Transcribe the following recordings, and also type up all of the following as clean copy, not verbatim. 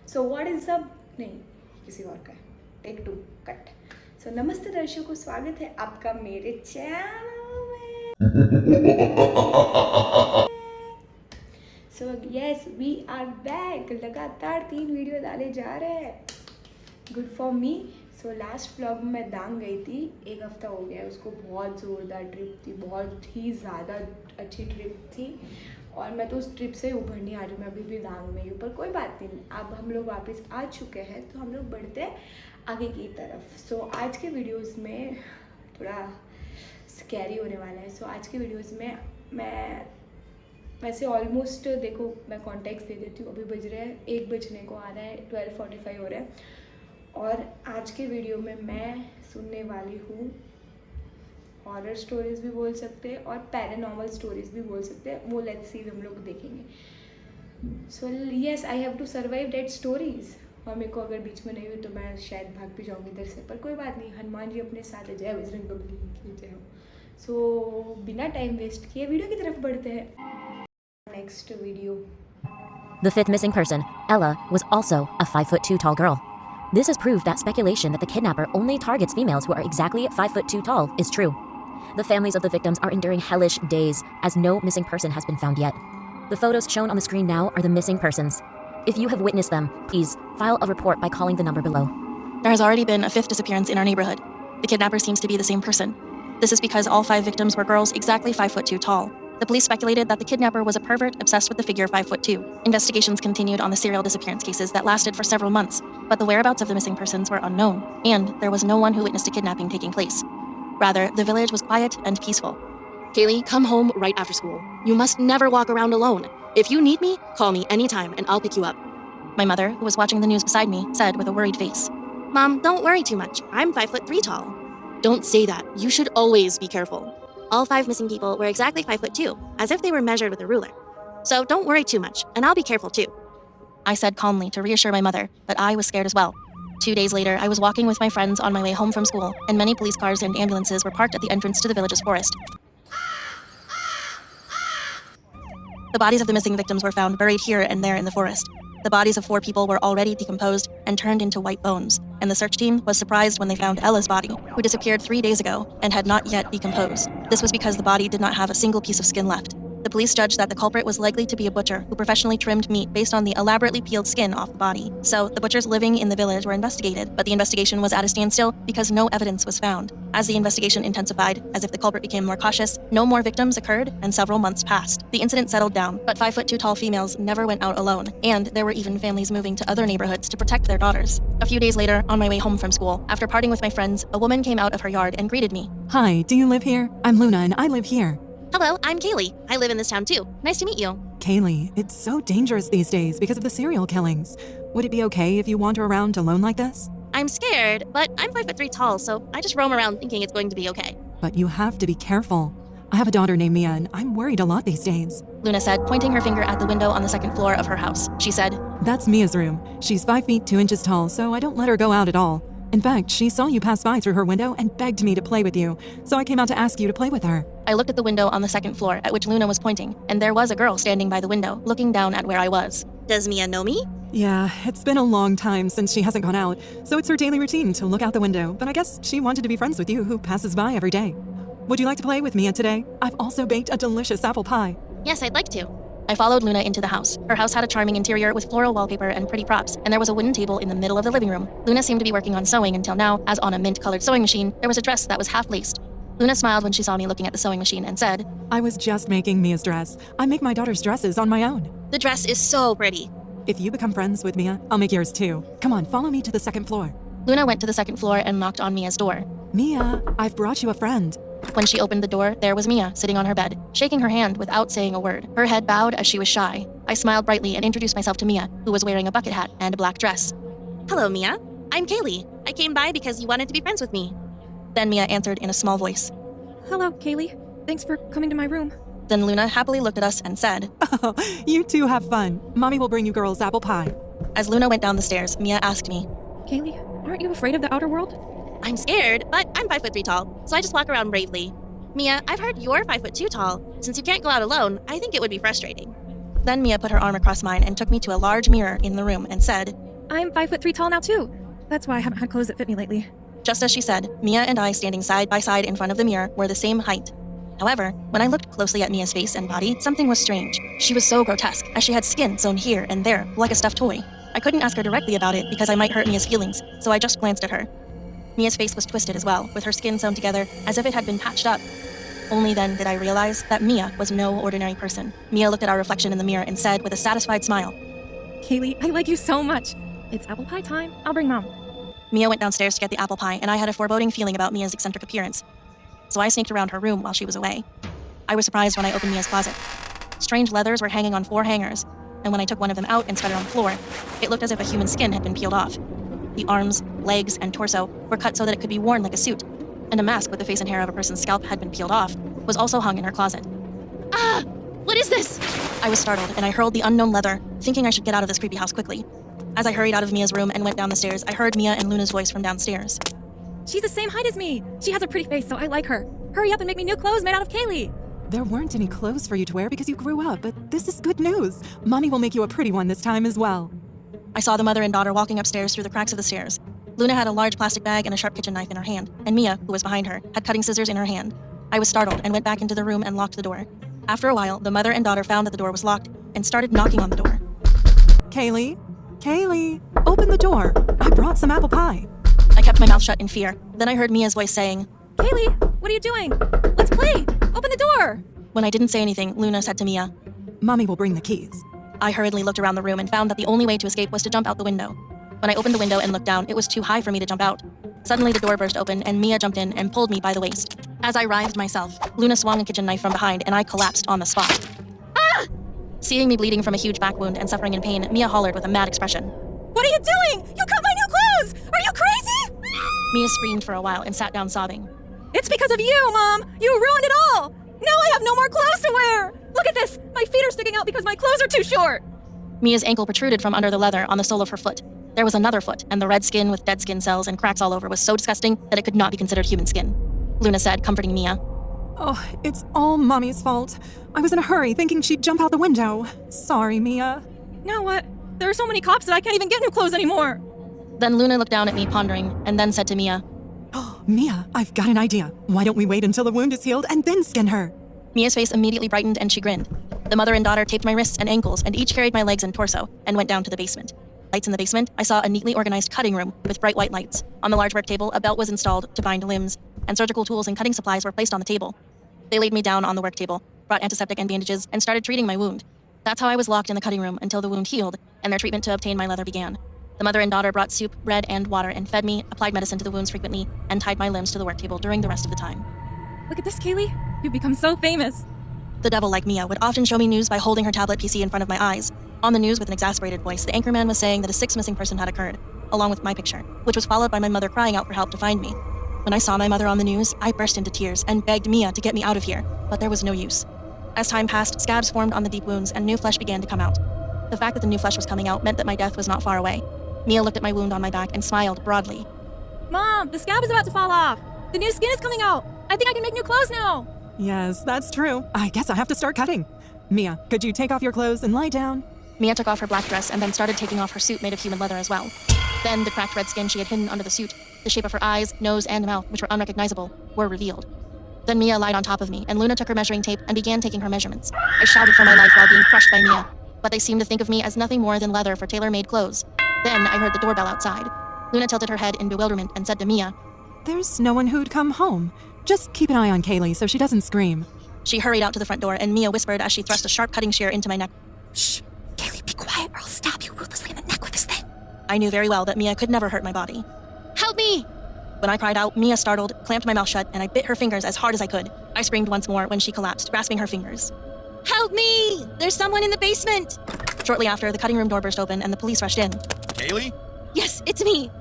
So what is up, नहीं किसी और का है, टेक 2 कट। सो नमस्ते दर्शकों, स्वागत है आपका मेरे चैनल में। So yes, we are back. लगातार 3 वीडियो डाले जा रहे हैं, good for me. So last vlog में मैं दांग गई थी, 1 हफ्ता हो गया है उसको। बहुत ज़ोरदार ट्रिप थी, बहुत ही ज़्यादा अच्छी ट्रिप थी, और मैं तो उस ट्रिप से उभर नहीं आ रही हूँ। मैं अभी भी दांग में ही हूँ, पर कोई बात नहीं, अब हम लोग वापस आ चुके हैं, तो हम लोग बढ़ते हैं आगे की तरफ। सो आज के वीडियोस में थोड़ा स्कैरी होने वाला है। सो आज के वीडियोस में मैं वैसे ऑलमोस्ट, देखो मैं कॉन्टेक्स्ट दे देती हूँ, अभी बज रहे हैं 1 बजने को आ रहा है, 12:45 हो रहा है। और आज के वीडियो में मैं सुनने वाली हूँ हॉरर स्टोरीज़ भी बोल सकते हैं और पैरानॉर्मल स्टोरीज़ भी बोल सकते हैं, वो लेट्स सी हम लोग देखेंगे। So yes, I have to survive that stories, और मेरे को अगर बीच में नहीं हुई तो मैं शायद भाग भी जाऊँगी इधर से, पर कोई बात नहीं, हनुमान जी अपने साथ है, जय बजरंग बली की जय हो। सो बिना टाइम वेस्ट किए वीडियो की तरफ बढ़ते हैं। Next video. The fifth missing person, Ella, was also a 5'2" tall girl. This has proved that speculation that the kidnapper only targets females who are exactly 5'2" tall is true. The families of the victims are enduring hellish days as no missing person has been found yet. The photos shown on the screen now are the missing persons. If you have witnessed them, please file a report by calling the number below. There has already been a 5th disappearance in our neighborhood. The kidnapper seems to be the same person. This is because all 5 victims were girls exactly 5'2" tall. The police speculated that the kidnapper was a pervert obsessed with the figure 5'2". Investigations continued on the serial disappearance cases that lasted for several months, but the whereabouts of the missing persons were unknown, and there was no one who witnessed a kidnapping taking place. Rather, the village was quiet and peaceful. Kaylee, come home right after school. You must never walk around alone. If you need me, call me anytime and I'll pick you up. My mother, who was watching the news beside me, said with a worried face. Mom, don't worry too much. I'm 5'3" tall. Don't say that. You should always be careful. All 5 missing people were exactly 5'2", as if they were measured with a ruler. So don't worry too much, and I'll be careful too. I said calmly to reassure my mother, but I was scared as well. 2 days later, I was walking with my friends on my way home from school, and many police cars and ambulances were parked at the entrance to the village's forest. The bodies of the missing victims were found buried here and there in the forest. The bodies of 4 people were already decomposed and turned into white bones, and the search team was surprised when they found Ella's body, who disappeared 3 days ago and had not yet decomposed. This was because the body did not have a single piece of skin left. The police judged that the culprit was likely to be a butcher who professionally trimmed meat based on the elaborately peeled skin off the body. So, the butchers living in the village were investigated, but the investigation was at a standstill because no evidence was found. As the investigation intensified, as if the culprit became more cautious, no more victims occurred and several months passed. The incident settled down, but 5'2" tall females never went out alone, and there were even families moving to other neighborhoods to protect their daughters. A few days later, on my way home from school, after parting with my friends, a woman came out of her yard and greeted me. Hi, do you live here? I'm Luna and I live here. Hello, I'm Kaylee. I live in this town too. Nice to meet you. Kaylee, it's so dangerous these days because of the serial killings. Would it be okay if you wander around alone like this? I'm scared, but I'm 5'3" tall, so I just roam around thinking it's going to be okay. But you have to be careful. I have a daughter named Mia and I'm worried a lot these days. Luna said, pointing her finger at the window on the second floor of her house. She said, That's Mia's room. She's 5 feet 2 inches tall, so I don't let her go out at all. In fact, she saw you pass by through her window and begged me to play with you, so I came out to ask you to play with her. I looked at the window on the second floor at which Luna was pointing, and there was a girl standing by the window, looking down at where I was. Does Mia know me? Yeah, it's been a long time since she hasn't gone out, so it's her daily routine to look out the window, but I guess she wanted to be friends with you who passes by every day. Would you like to play with Mia today? I've also baked a delicious apple pie. Yes, I'd like to. I followed Luna into the house. Her house had a charming interior with floral wallpaper and pretty props, and there was a wooden table in the middle of the living room. Luna seemed to be working on sewing until now, as on a mint-colored sewing machine, there was a dress that was half-laced. Luna smiled when she saw me looking at the sewing machine and said, I was just making Mia's dress. I make my daughter's dresses on my own. The dress is so pretty. If you become friends with Mia, I'll make yours too. Come on, follow me to the second floor. Luna went to the second floor and knocked on Mia's door. Mia, I've brought you a friend. When she opened the door, there was Mia, sitting on her bed, shaking her hand without saying a word. Her head bowed as she was shy. I smiled brightly and introduced myself to Mia, who was wearing a bucket hat and a black dress. Hello, Mia. I'm Kaylee. I came by because you wanted to be friends with me. Then Mia answered in a small voice. Hello, Kaylee. Thanks for coming to my room. Then Luna happily looked at us and said, Oh, you two have fun. Mommy will bring you girls apple pie. As Luna went down the stairs, Mia asked me, Kaylee, aren't you afraid of the outer world? I'm scared, but I'm 5'3" tall, so I just walk around bravely. Mia, I've heard you're 5'2" tall. Since you can't go out alone, I think it would be frustrating. Then Mia put her arm across mine and took me to a large mirror in the room and said, I'm 5'3" tall now too. That's why I haven't had clothes that fit me lately. Just as she said, Mia and I standing side by side in front of the mirror were the same height. However, when I looked closely at Mia's face and body, something was strange. She was so grotesque, as she had skin sewn here and there, like a stuffed toy. I couldn't ask her directly about it because I might hurt Mia's feelings, so I just glanced at her. Mia's face was twisted as well, with her skin sewn together as if it had been patched up. Only then did I realize that Mia was no ordinary person. Mia looked at our reflection in the mirror and said with a satisfied smile, Kaylee, I like you so much. It's apple pie time. I'll bring Mom. Mia went downstairs to get the apple pie, and I had a foreboding feeling about Mia's eccentric appearance. So I sneaked around her room while she was away. I was surprised when I opened Mia's closet. Strange leathers were hanging on 4 hangers, and when I took one of them out and spread it on the floor, it looked as if a human skin had been peeled off. The arms, legs, and torso were cut so that it could be worn like a suit, and a mask with the face and hair of a person's scalp had been peeled off was also hung in her closet. Ah! What is this? I was startled, and I hurled the unknown leather, thinking I should get out of this creepy house quickly. As I hurried out of Mia's room and went down the stairs, I heard Mia and Luna's voice from downstairs. She's the same height as me. She has a pretty face, so I like her. Hurry up and make me new clothes made out of Kaylee. There weren't any clothes for you to wear because you grew up, but this is good news. Mommy will make you a pretty one this time as well. I saw the mother and daughter walking upstairs through the cracks of the stairs. Luna had a large plastic bag and a sharp kitchen knife in her hand, and Mia, who was behind her, had cutting scissors in her hand. I was startled and went back into the room and locked the door. After a while, the mother and daughter found that the door was locked and started knocking on the door. Kaylee? Kaylee, open the door. I brought some apple pie. I kept my mouth shut in fear. Then I heard Mia's voice saying, Kaylee, what are you doing? Let's play. Open the door. When I didn't say anything, Luna said to Mia, Mommy will bring the keys. I hurriedly looked around the room and found that the only way to escape was to jump out the window. When I opened the window and looked down, it was too high for me to jump out. Suddenly, the door burst open, and Mia jumped in and pulled me by the waist. As I writhed myself, Luna swung a kitchen knife from behind, and I collapsed on the spot. Ah! Seeing me bleeding from a huge back wound and suffering in pain, Mia hollered with a mad expression. What are you doing? You cut my new clothes. Are you crazy? Mia screamed for a while and sat down sobbing. It's because of you, Mom. You ruined it all. Now I have no more clothes to wear. Look at this. My feet are sticking out because my clothes are too short. Mia's ankle protruded from under the leather on the sole of her foot. There was another foot, and the red skin with dead skin cells and cracks all over was so disgusting that it could not be considered human skin. Luna said, comforting Mia. Oh, it's all Mommy's fault. I was in a hurry thinking she'd jump out the window. Sorry, Mia. Now what? There are so many cops that I can't even get new clothes anymore. Then Luna looked down at me, pondering, and then said to Mia, Mia, I've got an idea. Why don't we wait until the wound is healed and then skin her? Mia's face immediately brightened and she grinned. The mother and daughter taped my wrists and ankles and each carried my legs and torso and went down to the basement. Lights in the basement, I saw a neatly organized cutting room with bright white lights. On the large work table, a belt was installed to bind limbs, and surgical tools and cutting supplies were placed on the table. They laid me down on the work table, brought antiseptic and bandages, and started treating my wound. That's how I was locked in the cutting room until the wound healed and their treatment to obtain my leather began. The mother and daughter brought soup, bread, and water and fed me, applied medicine to the wounds frequently, and tied my limbs to the work table during the rest of the time. Look at this, Kaylee. You've become so famous. The devil, like Mia, would often show me news by holding her tablet PC in front of my eyes. On the news, with an exasperated voice, the anchorman was saying that a 6th missing person had occurred, along with my picture, which was followed by my mother crying out for help to find me. When I saw my mother on the news, I burst into tears and begged Mia to get me out of here, but there was no use. As time passed, scabs formed on the deep wounds and new flesh began to come out. The fact that the new flesh was coming out meant that my death was not far away. Mia looked at my wound on my back and smiled broadly. Mom, the scab is about to fall off. The new skin is coming out. I think I can make new clothes now. Yes, that's true. I guess I have to start cutting. Mia, could you take off your clothes and lie down? Mia took off her black dress and then started taking off her suit made of human leather as well. Then the cracked red skin she had hidden under the suit, the shape of her eyes, nose, and mouth, which were unrecognizable, were revealed. Then Mia lied on top of me, and Luna took her measuring tape and began taking her measurements. I shouted for my life while being crushed by Mia, but they seemed to think of me as nothing more than leather for tailor-made clothes. Then I heard the doorbell outside. Luna tilted her head in bewilderment and said to Mia, There's no one who'd come home. Just keep an eye on Kaylee so she doesn't scream. She hurried out to the front door, and Mia whispered as she thrust a sharp cutting shear into my neck. Shh! Kaylee, be quiet or I'll stab you ruthlessly in the neck with this thing. I knew very well that Mia could never hurt my body. Help me! When I cried out, Mia startled, clamped my mouth shut, and I bit her fingers as hard as I could. I screamed once more when she collapsed, grasping her fingers. Help me! There's someone in the basement! Shortly after, the cutting room door burst open and the police rushed in. Kaylee? Yes, it's me!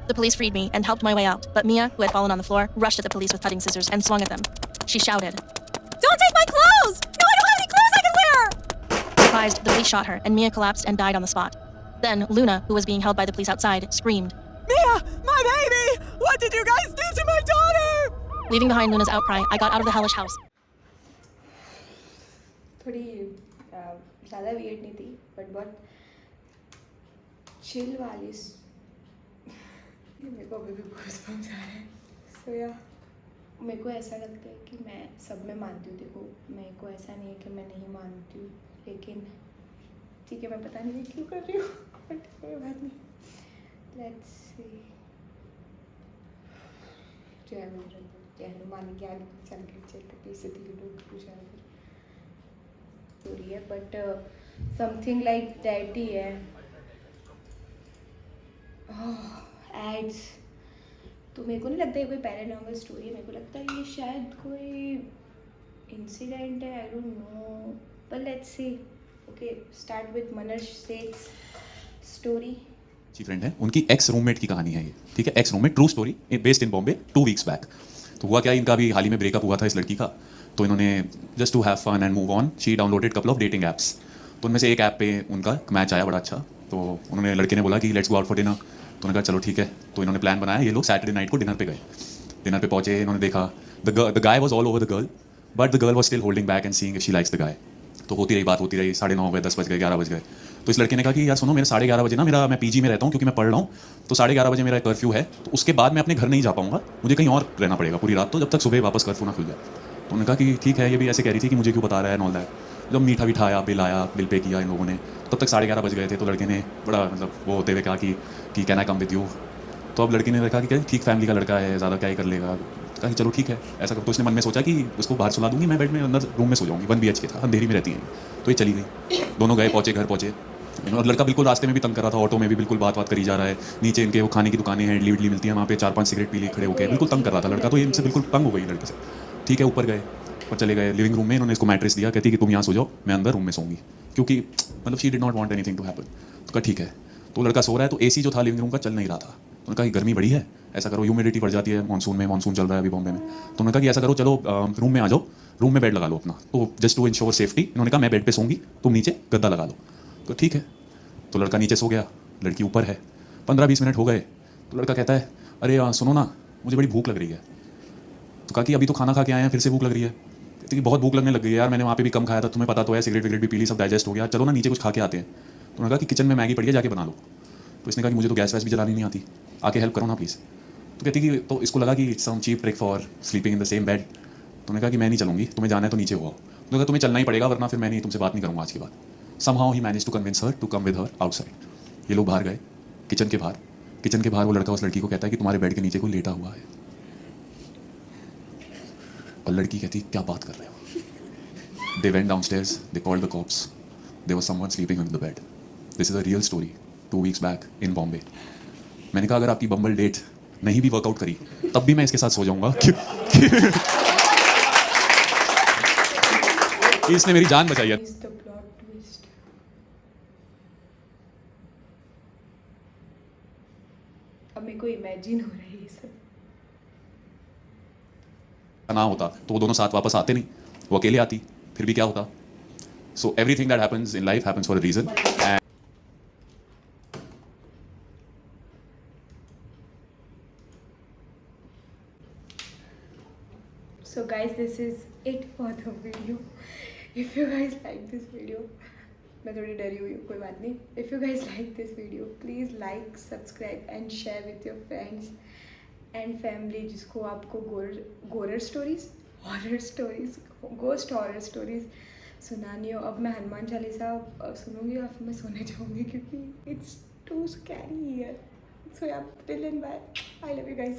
The police freed me and helped my way out, but Mia, who had fallen on the floor, rushed at the police with cutting scissors and swung at them. She shouted, Don't take my clothes! No, I don't have any clothes I can wear! Surprised, the police shot her, and Mia collapsed and died on the spot. Then Luna, who was being held by the police outside, screamed, Mia, my baby! What did you guys do to my daughter? Leaving behind Luna's outcry, I got out of the hellish house. थोड़ी ज़्यादा weird नहीं थी, but बहुत chill वाली मेरे को अभी भी गूज़बम्स आ रहे हैं। सो या मेरे को ऐसा लगता है कि मैं सब में मानती हूँ। देखो मेरे को ऐसा नहीं है कि मैं नहीं मानती हूँ, लेकिन ठीक है मैं पता नहीं क्यों कर रही हूँ बट कोई बात नहीं। Let's see. जय हनुमान ज्ञान संकट से स्टोरी है but something like that he है। एड्स तो मेरे को नहीं लगता ये कोई पैरानॉर्मल स्टोरी है। मेरे को लगता है ये शायद कोई इंसिडेंट है। I don't know but let's see. Okay start with मनर्श सेट्स स्टोरी। अच्छी फ्रेंड है, उनकी एक्स रूममेट की कहानी है ये, ठीक है। X roommate, true story, based in Bombay 2 weeks back. तो हुआ क्या, इनका भी हाल ही में ब्रेकअप हुआ था इस लड़की का। तो इन्होंने just to have fun and move on she downloaded couple of dating apps. तो उनमें से एक ऐप पे उनका मैच आया बड़ा अच्छा। तो उन्होंने लड़के ने बोला कि let's go out for dinner. तो उन्होंने कहा चलो ठीक है। तो इन्होंने प्लान बनाया, ये लोग सैटरडे नाइट को डिनर पे गए। डिनर पे पहुंचे, इन्होंने देखा the guy was all over the girl but the girl was still holding back and seeing if she likes the guy. तो होती रही बात, होती रही। 9:30 हो गए, 10 बज गए, 11 बज गए। तो इस लड़के ने कहा कि यार सुनो, मेरे 11:30 बजे ना मैं पीजी में रहता हूँ क्योंकि मैं पढ़ रहा हूँ। तो 11:30 बजे मेरा कर्फ्यू है, तो उसके बाद मैं अपने घर नहीं जा पाऊँगा, मुझे कहीं और रहना पड़ेगा पूरी रात, तो जब तक सुबह वापस कर्फ्यू ना खुल जाए। तो उन्होंने कहा कि ठीक है। ये भी ऐसे कह रही थी कि मुझे क्यों बता रहा है नॉल दैट। जब मीठा भी आया, बिल पे किया इन लोगों ने, तब तक 11:30 बज गए थे। तो लड़के ने बड़ा मतलब वो होते हुए कहा कि can I come with you. तो अब लड़की ने कहा कि ठीक फैमिली का लड़का है, ज़्यादा क्या ही कर लेगा। कहा कि चलो ठीक है ऐसा कर। तो उसने मन में सोचा कि उसको बाहर सुला दूंगी, मैं बेड में अंदर रूम में सो जाऊंगी। 1 BHK था, अंधेरी में रहती है। तो ये चली गई। दोनों गए, घर पहुँचे। और लड़का बिल्कुल रास्ते में भी तंग कर रहा था, ऑटो में भी बिल्कुल बात करी जा रहा है। नीचे इनके वो खाने की दुकानें हैं, इडली मिलती है वहाँ पे, 4-5 सिगरेट पी लिए खड़े होकर, बिल्कुल तंग कर रहा था लड़का। तो ये इनसे बिल्कुल तंग हो गई लड़के से। ठीक है, ऊपर गए और चले गए लिविंग रूम में। इन्होंने इसको मैट्रेस दिया, कहती कि तुम यहाँ सो जाओ, मैं अंदर रूम में सोऊंगी, क्योंकि मतलब she did not want anything to happen. तो कहा ठीक है। तो लड़का सो रहा है, तो एसी जो था लिविंग रूम का चल नहीं रहा था। तो उन्होंने कहा कि गर्मी बड़ी है, ऐसा करो, ह्यूमिडिटी बढ़ जाती है मानसून चल रहा है अभी बॉम्बे में। तो उन्होंने कहा कि ऐसा करो, चलो रूम में आ जाओ, रूम में बेड लगा लो अपना। तो जस्ट टू इंश्योर सेफ्टी इन्होंने कहा मैं बेड पे सोऊंगी, तुम नीचे गद्दा लगा लो। तो ठीक है। तो लड़का नीचे सो गया, लड़की ऊपर है। 15-20 मिनट हो गए। तो लड़का कहता है अरे सुनो ना, मुझे बड़ी भूख लग रही है। तो कहा कि अभी तो खाना खा के आए हैं, फिर से भूख लग रही है। कहती कि बहुत भूख लगने लग गई है यार, मैंने वहाँ पे भी कम खाया था, तुम्हें पता तो है, सिगरेट भी पी ली, सब डाइजेस्ट हो गया, चलो ना नीचे कुछ खा के आते हैं। तो उन्होंने कहा कि किचन में मैगी पड़ी है, जाके बना लो। तो इसने कहा कि मुझे तो गैस वैस भी जलानी नहीं आती, आके हेल्प करो ना प्लीज़। तो कहती कि तो इसको लगा कि it's some cheap trick for sleeping in the same bed. तो उन्होंने कहा कि मैं नहीं चलूँगी, तुम्हें जाना है तो नीचे हो आओ। तो कहा तुम्हें चलना ही पड़ेगा, वरना फिर मैं नहीं तुमसे बात नहीं करूँगा आज के बाद। समहाउ ही manage to convince her to come with her outside. ये लोग बाहर गए, किचन के बाहर वो लड़का उस लड़की को कहता है कि तुम्हारे बेड के नीचे कोई लेटा हुआ है। और लड़की कहती क्या बात कर रहे हो। They went downstairs, they called the cops. There was someone sleeping under the bed. This is a real story, 2 weeks back in Bombay. मैंने कहा अगर आपकी बम्बल डेट नहीं भी वर्कआउट करी तब भी मैं इसके साथ सो जाऊंगा इसने मेरी जान बचाई है। Is the plot twist. अब मेरे को इमेजिन हो रहा है ये सब। ना होता तो वो दोनों साथ वापस आते नहीं, वो अकेले आती, फिर भी क्या होता। So everything that happens in life happens for a reason. So guys, this is it for the video. If you guys like this video, मैं थोड़ी डरी हुई हूँ, कोई बात नहीं। If you guys like this video, please like, subscribe and share with your friends and family जिसको आपको गोरर stories, horror stories, ghost horror stories सुनानी हो। अब मैं हनुमान चालीसा सुनूंगी और फिर मैं सोने जाऊंगी क्योंकि it's too scary here. So ya till end bye, I love you guys.